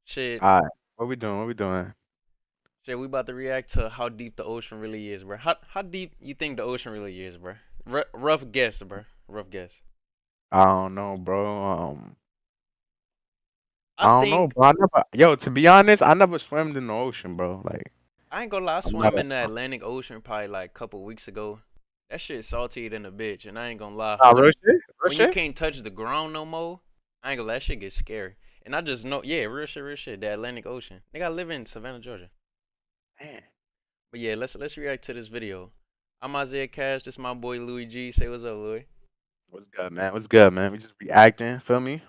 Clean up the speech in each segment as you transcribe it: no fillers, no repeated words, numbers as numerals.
Shit, All right, what we doing? What we doing? we about to react to how deep the ocean really is, bro. How deep you think the ocean really is, bro? Rough guess, bro. Rough guess. I don't know, bro. I I don't know, think bro. Yo, to be honest, I never swam in the ocean, bro. Like, I ain't gonna lie. I I'm not swam a, in the Atlantic Ocean probably like a couple weeks ago. That shit salty than a bitch, and I ain't gonna lie. nah, When real you shit, real when you shit. can't touch the ground no more, I ain't gonna lie. That shit get scary. And I just know, yeah, real shit. The Atlantic Ocean. Nigga, I live in Savannah, Georgia. Man, But yeah, let's react to this video. I'm Isaiah Cash. This my boy Louis G. Say what's up, Louis. what's good, man? What's good, man? We just reacting. Feel me?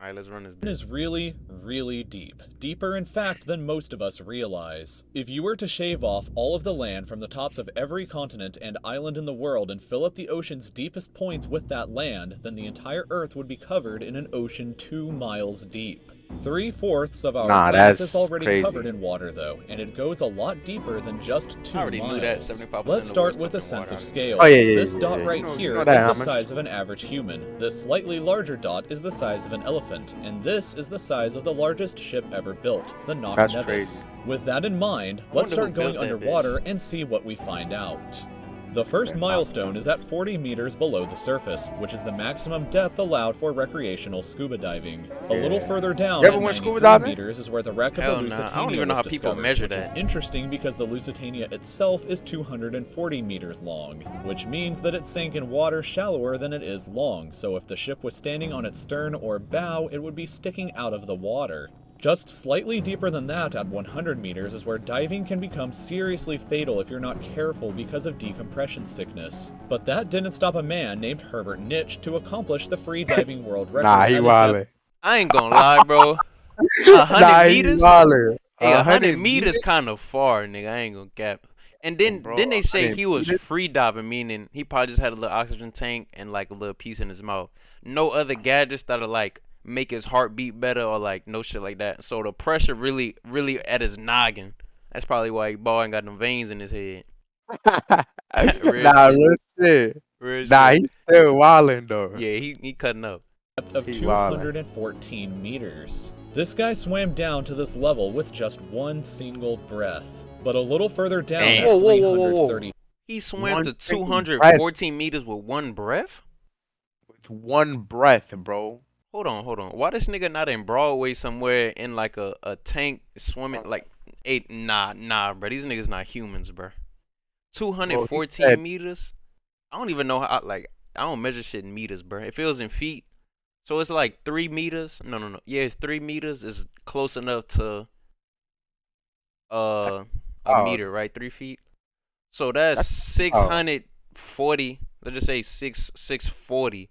All right, let's run this bit. Is really, really deep. Deeper, in fact, than most of us realize. If you were to shave off all of the land from the tops of every continent and island in the world and fill up the ocean's deepest points with that land, then the entire Earth would be covered in an ocean 2 miles deep. 3/4 of our Nah, planet is that's already crazy. covered in water, though, and it goes a lot deeper than just 2 I already miles. knew that 75% Let's of the start world's with a covered in sense water. of scale. Oh yeah. This dot You right know, here is that, the how much? size of an average human. This slightly larger dot is the size of an elephant, and this is the size of the largest ship ever built, the Knock That's Nevis. crazy. With that in mind, I let's wonder who start going built that underwater bitch. and see what we find out. The first Say, milestone is at 40 meters below the surface, which is the maximum depth allowed for recreational scuba diving. A little Yeah. further down You ever at went scuba 93 diving? meters is where the wreck of Hell the nah. Lusitania I don't even know was how people discovered, measure which that. is interesting because the Lusitania itself is 240 meters long, which means that it sank in water shallower than it is long, so if the ship was standing on its stern or bow, it would be sticking out of the water. Just slightly deeper than that, at 100 meters, is where diving can become seriously fatal if you're not careful because of decompression sickness. But that didn't stop a man named Herbert Nitsch to accomplish the free diving world record Nah, at he a wildin'. I ain't gonna lie, bro. A hundred Nah, he meters? wildin'. Hey, a 100 hundred meters meters, kind of far, nigga. I ain't gonna cap. And then bro. they say 100 he was meters. free diving, meaning he probably just had a little oxygen tank and like a little piece in his mouth. No other gadgets that'll like make his heart beat better or like no shit like that. So the pressure really at his noggin. That's probably why he ball and got them veins in his head. Real Nah, shit. real shit. Real Nah, shit. he still wildin' though. Yeah, he cutting up. depth of He wildin'. 214 meters. This guy swam down to this level with just one single breath. But a little further down Damn. at Whoa. 330 He swam One to single 214 meters with one breath? With one breath, bro. Hold on. Why this nigga not in Broadway somewhere in like a tank swimming like nah, bro. These niggas not humans, bro. Bro, he 214 said, meters? I don't even know how like I don't measure shit in meters, bro. It feels in feet. So it's like 3 meters. No. Yeah, it's 3 meters is close enough to that's a wild. meter, right? 3 feet. So that's That's wild. 640. Let's just say 640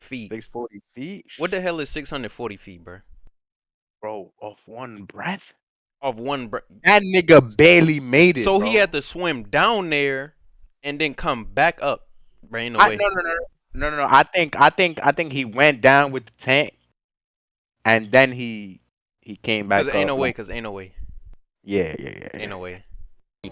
feet. 640 feet? What the hell is 640 feet, bro? Bro, off one breath? Off one breath. That nigga barely made it, So bro. he had to swim down there and then come back up. Bro, ain't no I, way. no. I think he went down with the tank, and then he came back Cause ain't no up. way. Cause ain't no way. Yeah. Ain't no way.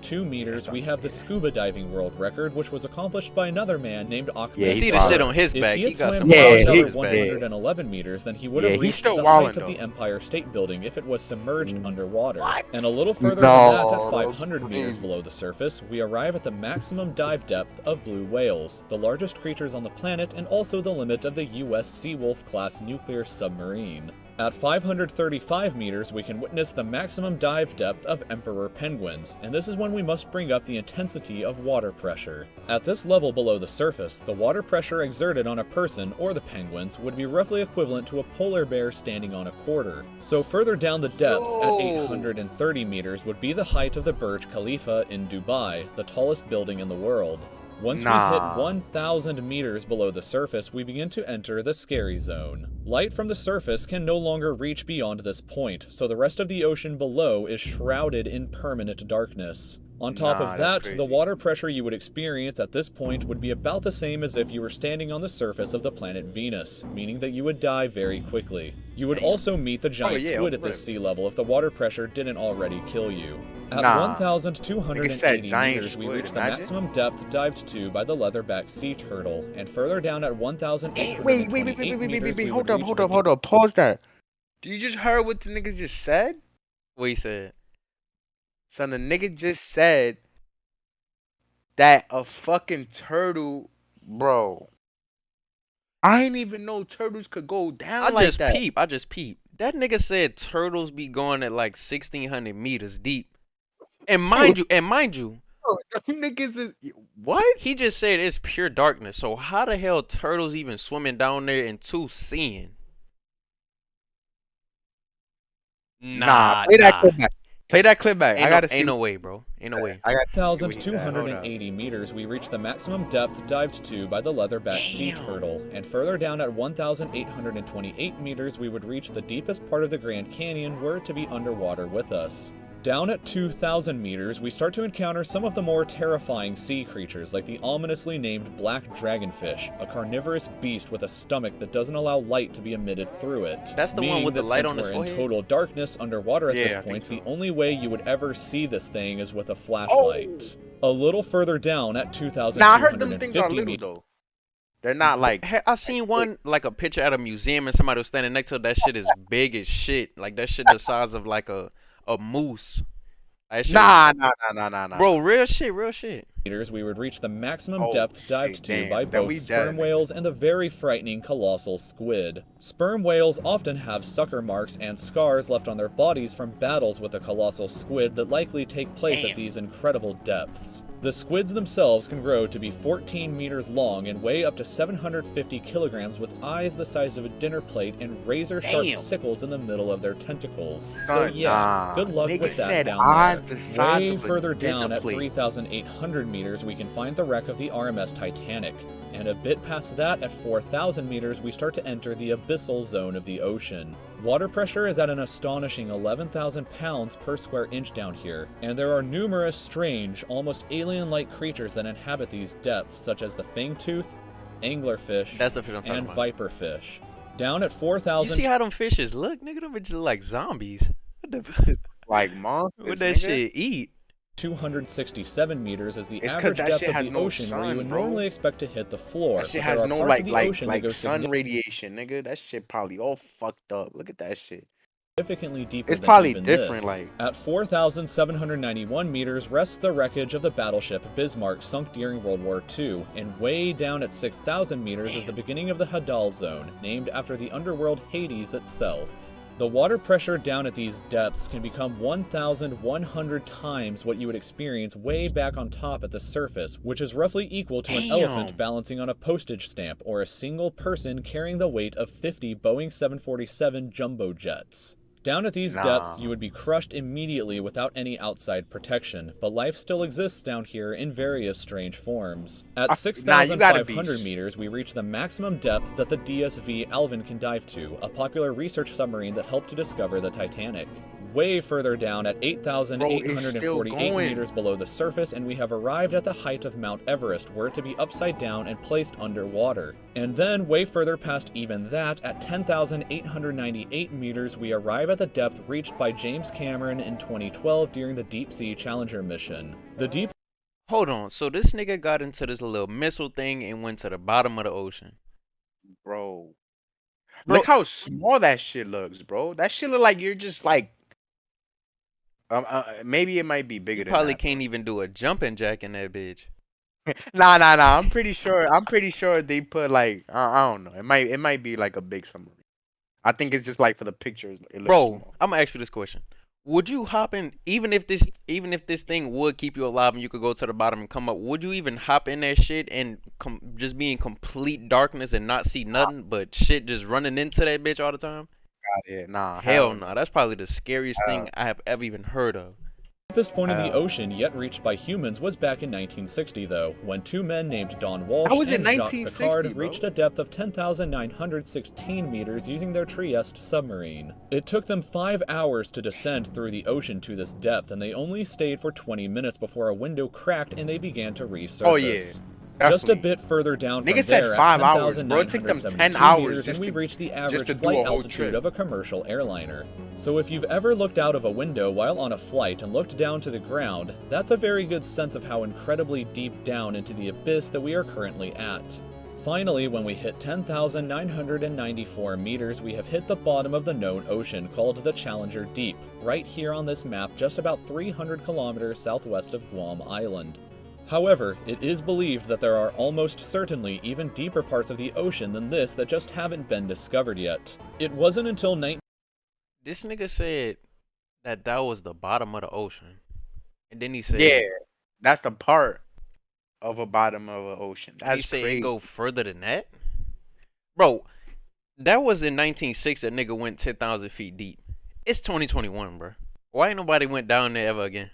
2 meters, Yeah, we have the scuba diving world record, which was accomplished by another man named Ahmed. Yeah, You he's see the shit wildin'. on his If back. he He had got swam some Yeah, wild down shit to on he- his back. 111 meters, then he would Yeah, have he's reached still the wildin', height of the though. Empire State Building if it was submerged underwater. What? And a little further No, than that, at that's 500 meters crazy. below the surface, we arrive at the maximum dive depth of blue whales, the largest creatures on the planet and also the limit of the US Seawolf-class nuclear submarine. At 535 meters, we can witness the maximum dive depth of emperor penguins, and this is when we must bring up the intensity of water pressure. At this level below the surface, the water pressure exerted on a person or the penguins would be roughly equivalent to a polar bear standing on a quarter. So further down the depths, at Whoa. 830 meters, would be the height of the Burj Khalifa in Dubai, the tallest building in the world. Once we hit Nah. 1,000 meters below the surface, we begin to enter the scary zone. Light from the surface can no longer reach beyond this point, so the rest of the ocean below is shrouded in permanent darkness. On top Nah, of that's that, the crazy. water pressure you would experience at this point would be about the same as if you were standing on the surface of the planet Venus, meaning that you would die very quickly. You would also meet the giant yeah, squid at right. this sea level if the water pressure didn't already kill you. At Nah. 1,280 giant meters, we squid, reach the imagine. maximum depth dived to by the leatherback sea turtle, and further down at Hey, 1,828 wait. meters, we Hold would reach up. Pause that. Do you just heard what the niggas just said? What he said? Son, the nigga just said that a fucking turtle, bro. I ain't even know turtles could go down I like just that. peep. I just peep. That nigga said turtles be going at like 1,600 meters deep. And mind you, Them niggas is what? he just said it's pure darkness. So how the hell turtles even swimming down there and two seeing? Nah, play that clip back. Play that clip back. I gotta see. Ain't no way, bro. Ain't no way. I got 1,280 meters, we reach the maximum depth dived to by the leatherback sea turtle, and further down at 1,828 meters, we would reach the deepest part of the Grand Canyon were it to be underwater with us. Down at 2,000 meters, we start to encounter some of the more terrifying sea creatures, like the ominously named black dragonfish, a carnivorous beast with a stomach that doesn't allow light to be emitted through it. That's the one Meaning with the that light since on his we're forehead? in total darkness underwater at Yeah, this I think point, so. the only way you would ever see this thing is with a flashlight. A little further down at 2,250 Nah, I heard them things are little meters. though. They're not like. I seen one like a picture at a museum and somebody was standing next to it. That shit is big as shit. Like that shit the size of like a moose. That shit Nah. Bro, real shit. Meters, we would reach the maximum Oh, depth dived shit, to damn. by Then both we sperm dead. whales and the very frightening colossal squid. Sperm whales often have sucker marks and scars left on their bodies from battles with the colossal squid that likely take place at these incredible depths. The squids themselves can grow to be 14 meters long and weigh up to 750 kilograms with eyes the size of a dinner plate and razor-sharp Damn. sickles in the middle of their tentacles. So Son, yeah, nah. good luck Nigga with that said down eyes there. the size Way of a further dinner down at plate. 3,800 meters, we can find the wreck of the RMS Titanic. And a bit past that, at 4,000 meters, we start to enter the abyssal zone of the ocean. Water pressure is at an astonishing 11,000 pounds per square inch down here, and there are numerous strange, almost alien-like creatures that inhabit these depths, such as the fangtooth, anglerfish, That's the fish I'm talking and about. viperfish. Down at You 4,000... see how them fishes look? Nigga, them bitches look like zombies. What the Like monsters. what that nigga. shit eat? 267 meters is the It's 'cause average that depth shit of has the no ocean where you sun, would bro. normally expect to hit the floor. That shit but there has are no parts of the ocean that go sun radiation, nigga. That shit probably all fucked up. Look at that shit. significantly deeper It's than probably even different, this. like- At 4,791 meters rests the wreckage of the battleship Bismarck sunk during World War II, and way down at 6,000 meters is the beginning of the Hadal Zone, named after the underworld Hades itself. The water pressure down at these depths can become 1,100 times what you would experience way back on top at the surface, which is roughly equal to an Damn. elephant balancing on a postage stamp or a single person carrying the weight of 50 Boeing 747 jumbo jets. Down at these depths, you would be crushed immediately without any outside protection, but life still exists down here in various strange forms. At Nah, you 6,500 gotta be- meters, we reach the maximum depth that the DSV Alvin can dive to, a popular research submarine that helped to discover the Titanic. Way further down at 8,848 going. meters below the surface, and we have arrived at the height of Mount Everest, where it to be upside down and placed underwater. And then, way further past even that, at 10,898 meters, we arrive at the depth reached by James Cameron in 2012 during the Deep Sea Challenger mission. The deep Hold on. So this nigga got into this little missile thing and went to the bottom of the ocean. Bro. Bro- Look how small that shit looks, bro. That shit look like you're just like. Maybe it might be bigger You than probably that. can't even do a jumping jack in that bitch. Nah. I'm pretty sure they put like I don't know. It might be like a big submarine. I think it's just like for the pictures. It looks Bro, small. I'm gonna ask you this question. Would you hop in even if this thing would keep you alive and you could go to the bottom and come up, would you even hop in that shit and just be in complete darkness and not see nothing but shit just running into that bitch all the time? Yeah, nah. Hell no. That's probably the scariest thing I have ever even heard of. deepest point in the ocean yet reached by humans was back in 1960, though, when two men named Don Walsh That was in and Jacques 1960, Picard bro. reached a depth of 10,916 meters using their Trieste submarine. It took them 5 hours to descend through the ocean to this depth, and they only stayed for 20 minutes before a window cracked and they began to resurface. Oh, yeah. Just a Definitely. bit further down from Nigga said there, 5 at hours, bro. It took them 10 10,972 hours meters, just and we to- reached the just average to do flight a whole altitude trip. of a commercial airliner. So if you've ever looked out of a window while on a flight and looked down to the ground, that's a very good sense of how incredibly deep down into the abyss that we are currently at. Finally, when we hit 10,994 meters, we have hit the bottom of the known ocean called the Challenger Deep, right here on this map just about 300 kilometers southwest of Guam Island. However, it is believed that there are almost certainly even deeper parts of the ocean than this that just haven't been discovered yet. It wasn't until This nigga said that was the bottom of the ocean, and then he said, Yeah, that's the part of a bottom of an ocean. he That's said it crazy. go further than that, bro. That was in 1906. That nigga went 10,000 feet deep. It's 2021, bro. Why ain't nobody went down there ever again?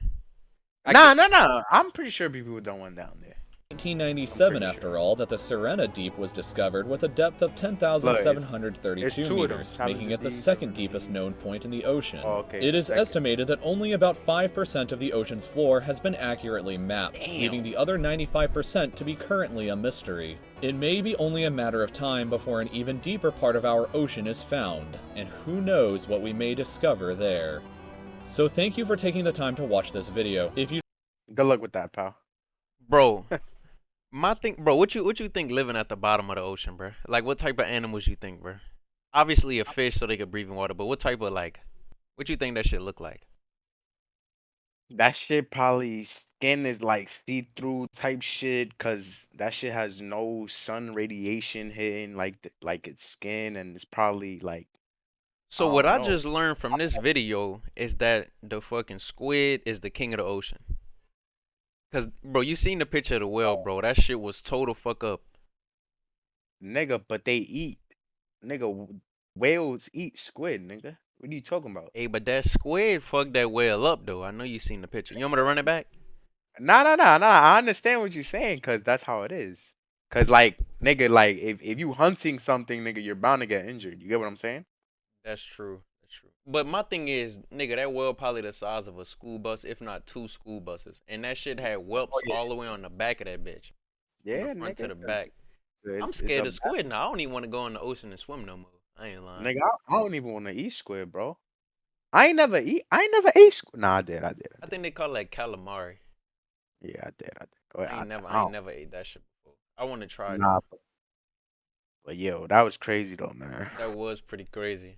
Nah. I'm pretty sure people don't went down there. 1997, after all, that the Serena Deep was discovered with a depth of 10,732 It's two of them, meters, making it the Challenger second Deep. deepest known point in the ocean. Oh, okay, It is second. estimated that only about 5% of the ocean's floor has been accurately mapped, Damn. leaving the other 95% to be currently a mystery. It may be only a matter of time before an even deeper part of our ocean is found, and who knows what we may discover there. So thank you for taking the time to watch this video. If you Good luck with that, pal. Bro, my thing, bro. What you think living at the bottom of the ocean, bro? Like, what type of animals you think, bro? Obviously a fish, so they could breathe in water. But what type of what you think that shit look like? That shit probably skin is like see-through type shit, cause that shit has no sun radiation hitting like its skin, and it's probably like So I what don't I know. just learned from this video is that the fucking squid is the king of the ocean. Cause bro, you seen the picture of the whale, bro? That shit was total fuck up. Nigga, but they eat. Nigga, whales eat squid, nigga. What are you talking about? Hey, but that squid fucked that whale up though. I know you seen the picture. You want me to run it back? Nah. I understand what you're saying, cause that's how it is. Cause like, nigga, like if you hunting something, nigga, you're bound to get injured. You get what I'm saying? That's true. That's true. But my thing is, nigga, that whale probably the size of a school bus, if not 2 school buses. And that shit had whelps yeah. all the way on the back of that bitch. Yeah, From the front to nigga. the back. It's- I'm it's scared a of squid now. I don't even want to go in the ocean and swim no more. I ain't lying. Nigga, I don't even want to eat squid, bro. I ain't never ate squid. Nah, I did. I think they call it like calamari. Yeah, I did. But I ain't don't- never ate that shit before. I want to try it. Nah, but yo, that was crazy though, man. That was pretty crazy.